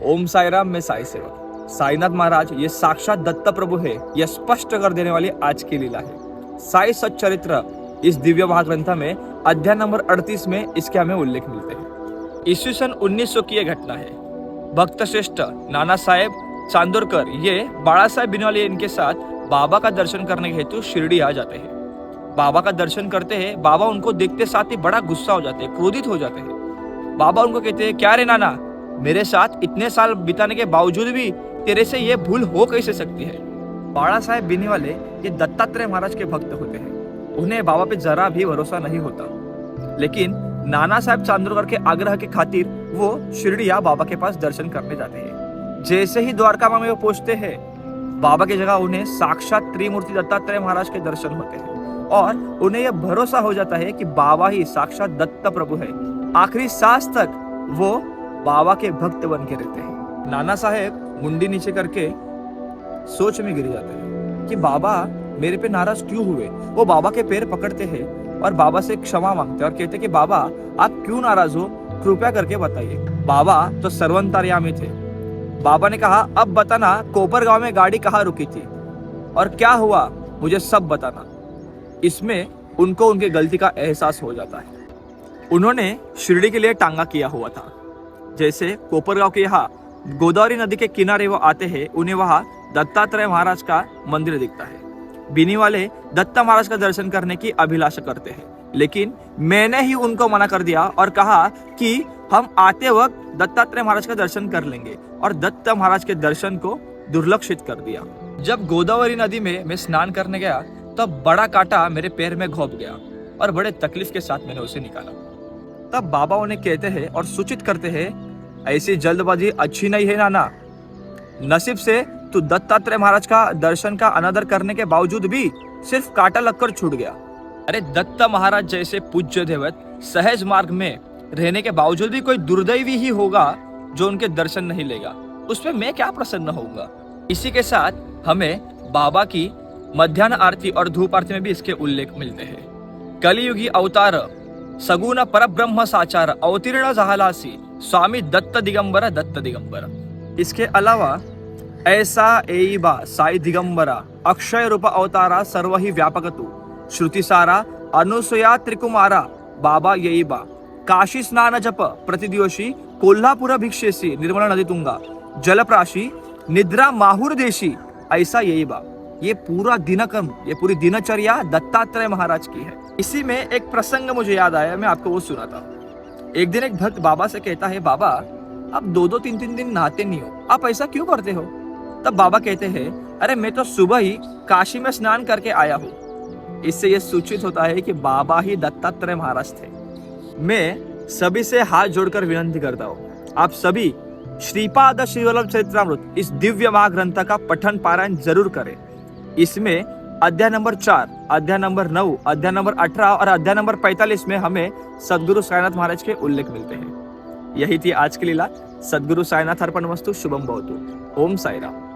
ओम साई राम, मैं साई सेवक। साईनाथ महाराज ये साक्षात दत्त प्रभु है, यह स्पष्ट कर देने वाली आज की लीला है। साई सच्चरित्र इस दिव्य महाग्रंथ में अध्याय नंबर 38 में इसके हमें उल्लेख मिलते हैं। ईस्वी सन 1900 की यह घटना है। भक्त श्रेष्ठ नाना साहेब चांदोरकर ये बाळा साहेब बिनवाले इनके साथ बाबा का दर्शन करने के हेतु शिरडी आ जाते हैं। बाबा का दर्शन करते हैं। बाबा उनको देखते साथ ही बड़ा गुस्सा हो जाते हैं, क्रोधित हो जाते हैं। बाबा उनको कहते हैं, क्या रे नाना, मेरे साथ इतने साल बिताने के बावजूद भी तेरे से ये भूल हो कैसे सकती है। बाळा साहेब बिनीवाले ये दत्तात्रेय महाराज के भक्त होते हैं। उन्हें बाबा पे जरा भी भरोसा नहीं होता, लेकिन नाना साहेब चांदोरकर के आग्रह के खातिर वो शिरडिया बाबा के पास दर्शन करने जाते हैं। जैसे ही द्वारका में वो पहुंचते हैं, बाबा की जगह उन्हें साक्षात त्रिमूर्ति दत्तात्रेय महाराज के दर्शन होते हैं और उन्हें यह भरोसा हो जाता है कि बाबा ही साक्षात दत्त प्रभु है। आखिरी सांस तक वो बाबा के भक्त बन के रहते हैं। नाना साहेब मुंडी नीचे करके सोच में गिर जाते हैं कि बाबा मेरे पे नाराज क्यों हुए। वो बाबा के पैर पकड़ते हैं और बाबा से क्षमा मांगते हैं और कहते हैं कि बाबा आप क्यों नाराज हो, कृपया करके बताइए। बाबा तो सर्वंतर्यामी थे। बाबा ने कहा, अब बताना कोपरगांव में गाड़ी कहाँ रुकी थी और क्या हुआ, मुझे सब बताना। इसमें उनको उनकी गलती का एहसास हो जाता है। उन्होंने शिरडी के लिए टांगा किया हुआ था। जैसे कोपरगांव के यहाँ गोदावरी नदी के किनारे वो आते हैं, उन्हें वहाँ दत्तात्रेय महाराज का मंदिर दिखता है। बिनी वाले दत्ता महाराज का दर्शन करने की अभिलाषा करते हैं, लेकिन मैंने ही उनको मना कर दिया और कहा कि हम आते वक्त दत्तात्रेय महाराज का दर्शन कर लेंगे, और दत्त महाराज के दर्शन को दुर्लक्षित कर दिया। जब गोदावरी नदी में मैं स्नान करने गया तब बड़ा कांटा मेरे पैर में घोंप गया और बड़े तकलीफ के साथ मैंने उसे निकाला। तब बाबा उन्हें कहते हैं और सूचित करते हैं, ऐसी जल्दबाजी अच्छी नहीं है नाना। नसीब से तू दत्तात्रेय महाराज का दर्शन का अनादर करने के बावजूद भी सिर्फ कांटा लगकर छूट गया। अरे दत्त महाराज जैसे पूज्य देवत सहज मार्ग में रहने के बावजूद भी कोई दुर्दैवी ही होगा जो उनके दर्शन नहीं लेगा, उसमें मैं क्या प्रसन्न होऊंगा। इसी के साथ हमें बाबा की मध्याह्न आरती और धूप आरती में भी इसके उल्लेख मिलते हैं। कलियुगी अवतार सगुण परब्रह्म साचार अवतीर्ण झालासी स्वामी दत्त दिगंबर। इसके अलावा ऐसा एईबा साई दिगंबरा अक्षय रूप अवतारा सर्व ही व्यापकतु श्रुति सारा अनुसया त्रिकुमारा बाबा येईबा काशी स्नान जप प्रतिदिवशी कोल्हापुर भिक्षेसी निर्मला नदी तुंगा जलप्राशी निद्रा माहुर देशी ऐसा येईबा। ये पूरा दिनक्रम, ये पूरी दिनचर्या दत्तात्रेय महाराज की है। इसी में एक प्रसंग मुझे याद आया, मैं आपको वो सुनाता हूँ। एक दिन एक भक्त बाबा से कहता है, बाबा आप 2-2 3-3 दिन नहाते नहीं हो, आप ऐसा क्यों करते हो। तब बाबा कहते हैं, अरे मैं तो सुबह ही काशी में स्नान करके आया हूँ। इससे यह सूचित होता है कि बाबा ही दत्तात्रेय महाराज थे। मैं सभी से हाथ जोड़कर विनती करता हूँ, आप सभी श्रीपाद श्रीवल्लभ चरित्रामृत इस दिव्य महाग्रंथ का पठन पारायण जरूर करें। इसमें अध्याय नंबर 4, अध्याय नंबर 9, अध्याय नंबर 18 और अध्याय नंबर 45 में हमें सद्गुरु साईनाथ महाराज के उल्लेख मिलते हैं। यही थी आज की लीला। सद्गुरु साईनाथ अर्पणमस्तु। शुभम भवतु। ओम साई राम।